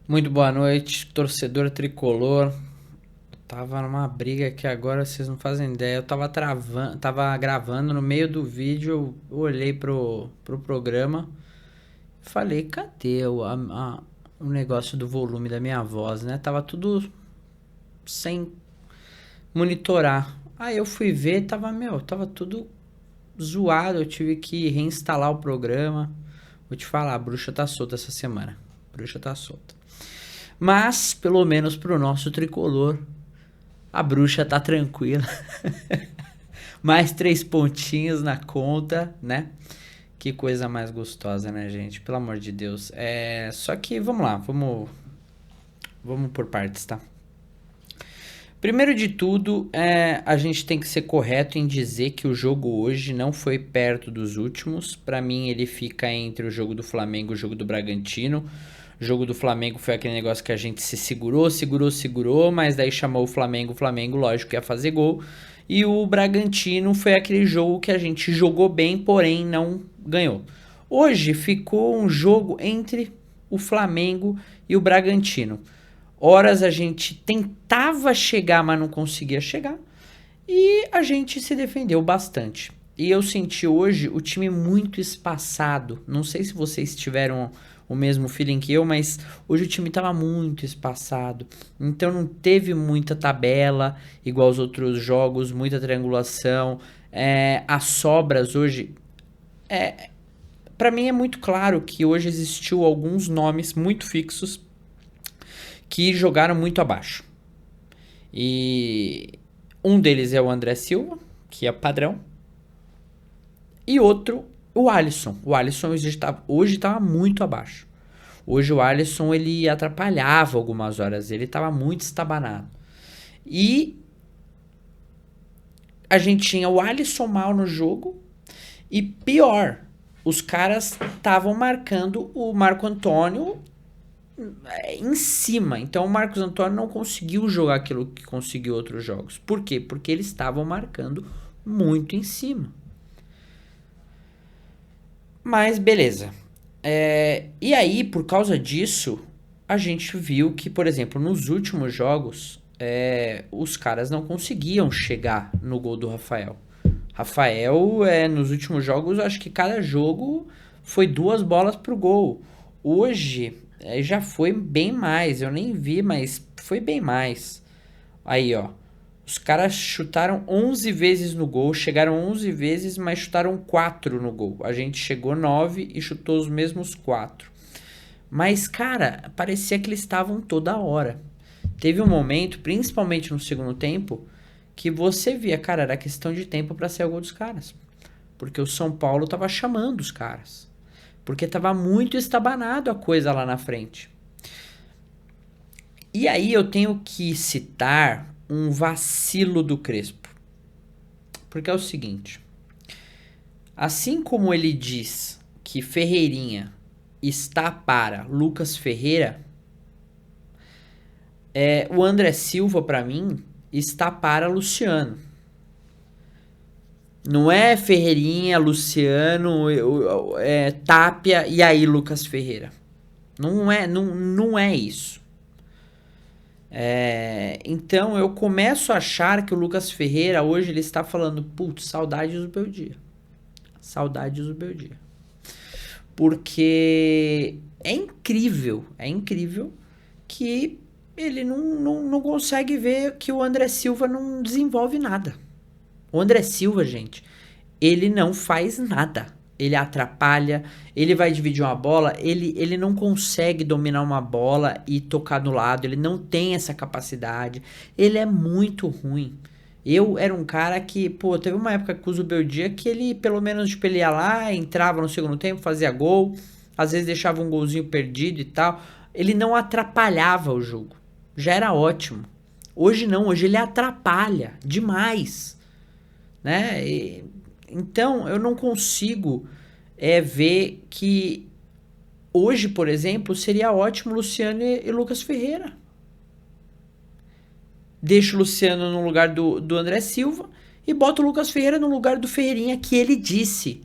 Muito boa noite, torcedor tricolor. Tava numa briga que agora vocês não fazem ideia. Eu tava travando, tava gravando no meio do vídeo, eu olhei pro programa e falei, cadê o negócio do volume da minha voz, né? Tava tudo sem monitorar. Aí eu fui ver, tava tudo zoado, eu tive que reinstalar o programa. Vou te falar, a bruxa tá solta essa semana. A bruxa tá solta. Mas, pelo menos pro nosso tricolor, a bruxa tá tranquila. Mais 3 pontinhos na conta, né? Que coisa mais gostosa, né, gente? Pelo amor de Deus. Só que, vamos lá, vamos por partes, tá? Primeiro de tudo, a gente tem que ser correto em dizer que o jogo hoje não foi perto dos últimos. Pra mim, ele fica entre o jogo do Flamengo e o jogo do Bragantino. O jogo do Flamengo foi aquele negócio que a gente se segurou, mas daí chamou o Flamengo, lógico, ia fazer gol. E o Bragantino foi aquele jogo que a gente jogou bem, porém não ganhou. Hoje ficou um jogo entre o Flamengo e o Bragantino. Horas a gente tentava chegar, mas não conseguia chegar. E a gente se defendeu bastante. E eu senti hoje o time muito espaçado. Não sei se vocês tiveram o mesmo feeling que eu, mas hoje o time estava muito espaçado. Então não teve muita tabela, igual os outros jogos, muita triangulação. As sobras hoje. Para mim é muito claro que hoje existiu alguns nomes muito fixos que jogaram muito abaixo. E um deles é o André Silva, que é padrão. E outro, o Alisson. O Alisson hoje estava muito abaixo. Hoje o Alisson ele atrapalhava algumas horas, ele estava muito estabanado. E a gente tinha o Alisson mal no jogo e pior, os caras estavam marcando o Marco Antônio em cima. Então o Marcos Antônio não conseguiu jogar aquilo que conseguiu outros jogos. Por quê? Porque eles estavam marcando muito em cima. Mas beleza. E aí, por causa disso, a gente viu que, por exemplo, nos últimos jogos, os caras não conseguiam chegar no gol do Rafael. Rafael, nos últimos jogos, acho que cada jogo foi 2 bolas pro gol. Hoje, já foi bem mais. Eu nem vi, mas foi bem mais. Aí, ó. Os caras chutaram 11 vezes no gol, chegaram 11 vezes, mas chutaram 4 no gol. A gente chegou 9 e chutou os mesmos 4. Mas, cara, parecia que eles estavam toda hora. Teve um momento, principalmente no segundo tempo, que você via, cara, era questão de tempo para sair o gol dos caras. Porque o São Paulo tava chamando os caras. Porque tava muito estabanado a coisa lá na frente. E aí eu tenho que citar um vacilo do Crespo. Porque é o seguinte. Assim como ele diz que Ferreirinha está para Lucas Ferreira, o André Silva, para mim, está para Luciano. Não é Ferreirinha, Luciano, Tapia e aí Lucas Ferreira. Não é isso. Então eu começo a achar que o Lucas Ferreira hoje ele está falando, putz, saudades do meu dia. Saudades do meu dia. Porque é incrível que ele não consegue ver que o André Silva não desenvolve nada. O André Silva, gente, ele não faz nada. Ele atrapalha, ele vai dividir uma bola, ele não consegue dominar uma bola e tocar no lado, ele não tem essa capacidade, ele é muito ruim. Eu era um cara que, pô, teve uma época com o Zubeldia que ele, pelo menos, tipo, ele ia lá, entrava no segundo tempo, fazia gol, às vezes deixava um golzinho perdido e tal. Ele não atrapalhava o jogo, já era ótimo. Hoje não, hoje ele atrapalha demais, né? Então, eu não consigo ver que hoje, por exemplo, seria ótimo Luciano e Lucas Ferreira. Deixa o Luciano no lugar do André Silva e bota o Lucas Ferreira no lugar do Ferreirinha, que ele disse.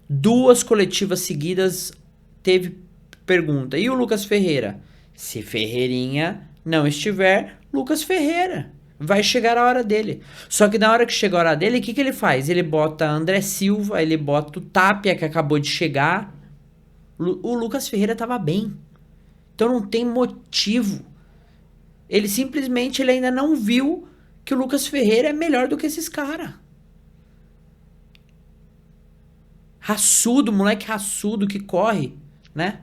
2 coletivas seguidas teve pergunta. E o Lucas Ferreira? Se Ferreirinha não estiver, Lucas Ferreira. Vai chegar a hora dele. Só que na hora que chega a hora dele, o que ele faz? Ele bota André Silva, ele bota o Tapia, que acabou de chegar. O Lucas Ferreira tava bem. Então não tem motivo. Ele simplesmente ele ainda não viu que o Lucas Ferreira é melhor do que esses caras. Raçudo, moleque raçudo que corre, né?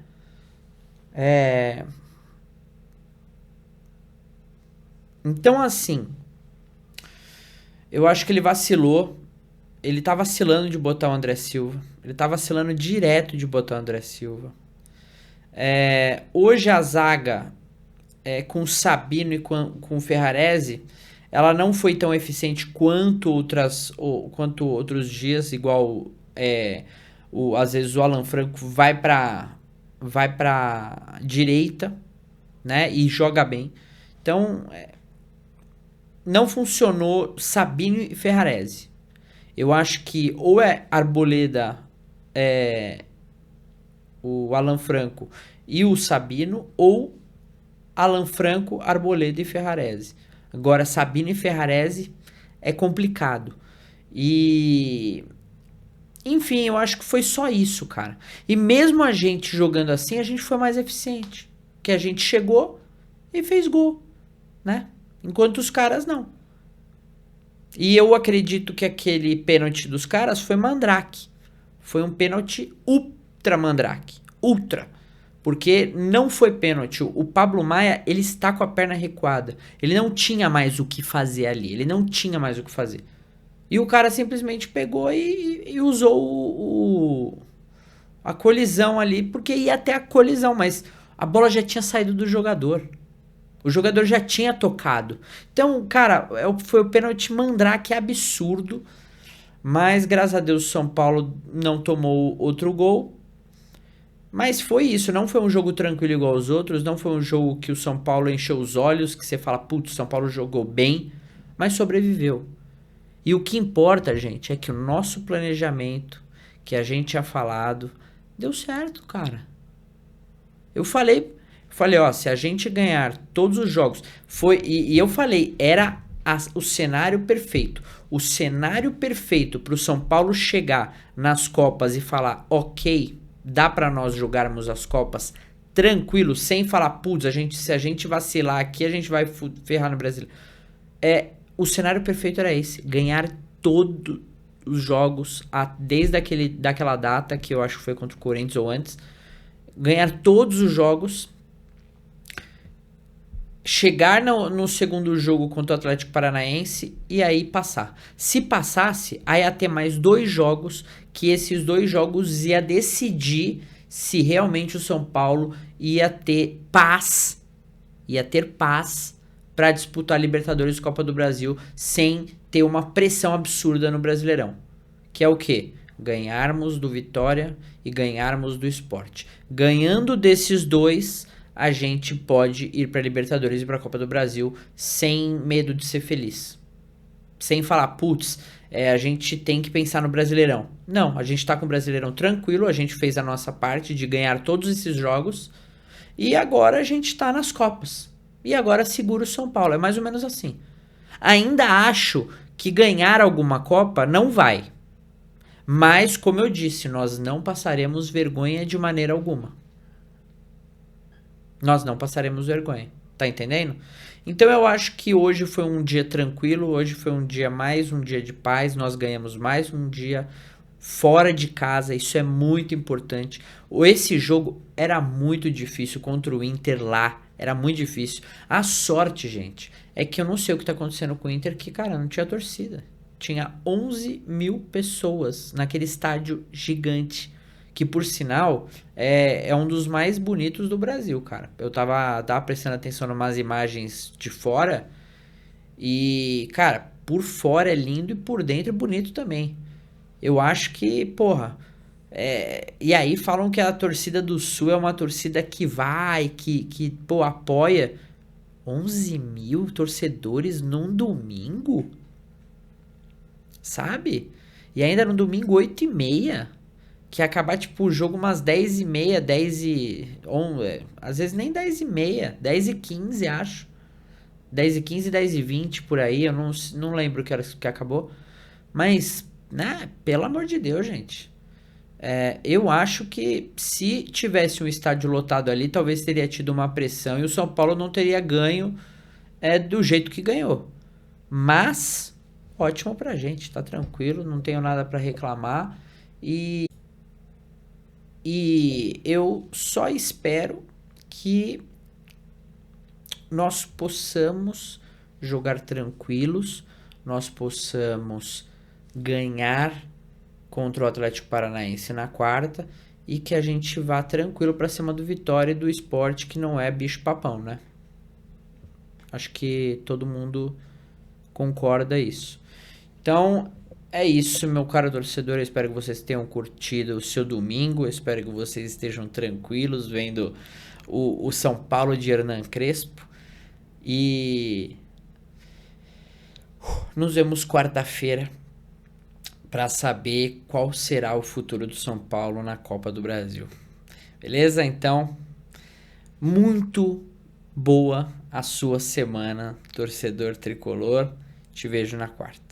Então, assim, eu acho que ele vacilou. Ele tá vacilando de botar o André Silva. Ele tá vacilando direto de botar o André Silva. Hoje a zaga com o Sabino e com o Ferrarese, ela não foi tão eficiente quanto outros dias, igual às vezes o Alan Franco vai pra direita, né, e joga bem. Então, não funcionou Sabino e Ferrarese. Eu acho que ou é Arboleda, o Alan Franco e o Sabino, ou Alan Franco, Arboleda e Ferrarese. Agora, Sabino e Ferrarese é complicado. E... Enfim, eu acho que foi só isso, cara. E mesmo a gente jogando assim, a gente foi mais eficiente. Que a gente chegou e fez gol, né? Enquanto os caras não. E eu acredito que aquele pênalti dos caras foi mandrake. Foi um pênalti ultra mandrake. Ultra. Porque não foi pênalti. O Pablo Maia, ele está com a perna recuada. Ele não tinha mais o que fazer ali. Ele não tinha mais o que fazer. E o cara simplesmente pegou e usou a colisão ali, porque ia até a colisão, mas a bola já tinha saído do jogador. O jogador já tinha tocado. Então, cara, foi o pênalti mandrake absurdo. Mas, graças a Deus, o São Paulo não tomou outro gol. Mas foi isso, não foi um jogo tranquilo igual aos outros, não foi um jogo que o São Paulo encheu os olhos, que você fala, putz, o São Paulo jogou bem, mas sobreviveu. E o que importa, gente, é que o nosso planejamento, que a gente tinha falado, deu certo, cara. Eu falei, ó, se a gente ganhar todos os jogos, e eu falei, era o cenário perfeito. O cenário perfeito para o São Paulo chegar nas Copas e falar, ok, dá pra nós jogarmos as Copas tranquilo, sem falar, putz, se a gente vacilar aqui, a gente vai ferrar no Brasil. O cenário perfeito era esse, ganhar todos os jogos desde daquela data, que eu acho que foi contra o Corinthians ou antes, ganhar todos os jogos, chegar no segundo jogo contra o Atlético Paranaense e aí passar. Se passasse, aí ia ter mais 2 jogos, que esses 2 jogos ia decidir se realmente o São Paulo ia ter paz para disputar a Libertadores e Copa do Brasil sem ter uma pressão absurda no Brasileirão. Que é o quê? Ganharmos do Vitória e ganharmos do Sport. Ganhando desses 2, a gente pode ir para Libertadores e para a Copa do Brasil sem medo de ser feliz. Sem falar, putz, a gente tem que pensar no Brasileirão. Não, a gente tá com o Brasileirão tranquilo, a gente fez a nossa parte de ganhar todos esses jogos e agora a gente tá nas Copas. E agora segura o São Paulo, é mais ou menos assim. Ainda acho que ganhar alguma Copa não vai. Mas, como eu disse, nós não passaremos vergonha de maneira alguma. Nós não passaremos vergonha. Tá entendendo? Então eu acho que hoje foi um dia tranquilo, hoje foi um dia de paz, nós ganhamos mais um dia fora de casa, isso é muito importante. Esse jogo era muito difícil contra o Inter lá, era muito difícil. A sorte, gente, é que eu não sei o que tá acontecendo com o Inter, que, cara, não tinha torcida. Tinha 11 mil pessoas naquele estádio gigante. Que, por sinal, é um dos mais bonitos do Brasil, cara. Eu tava prestando atenção em umas imagens de fora. E, cara, por fora é lindo e por dentro é bonito também. Eu acho que, porra... e aí falam que a torcida do Sul é uma torcida que vai, que apoia. 11 mil torcedores num domingo? Sabe? E ainda no domingo 8h30. que ia acabar, tipo, o jogo umas 10h30, 10 e... às vezes nem 10h30, 10h15, acho. 10h15, 10h20, por aí, eu não lembro que horas que acabou. Mas, né, pelo amor de Deus, gente. Eu acho que se tivesse um estádio lotado ali, talvez teria tido uma pressão e o São Paulo não teria ganho do jeito que ganhou. Mas, ótimo pra gente, tá tranquilo, não tenho nada pra reclamar. E eu só espero que nós possamos jogar tranquilos, nós possamos ganhar contra o Atlético Paranaense na quarta e que a gente vá tranquilo para cima do Vitória e do Sport, que não é bicho-papão, né? Acho que todo mundo concorda isso. Então, é isso, meu caro torcedor. Eu espero que vocês tenham curtido o seu domingo. Eu espero que vocês estejam tranquilos vendo o São Paulo de Hernan Crespo. E nos vemos quarta-feira para saber qual será o futuro do São Paulo na Copa do Brasil. Beleza? Então, muito boa a sua semana, torcedor tricolor. Te vejo na quarta.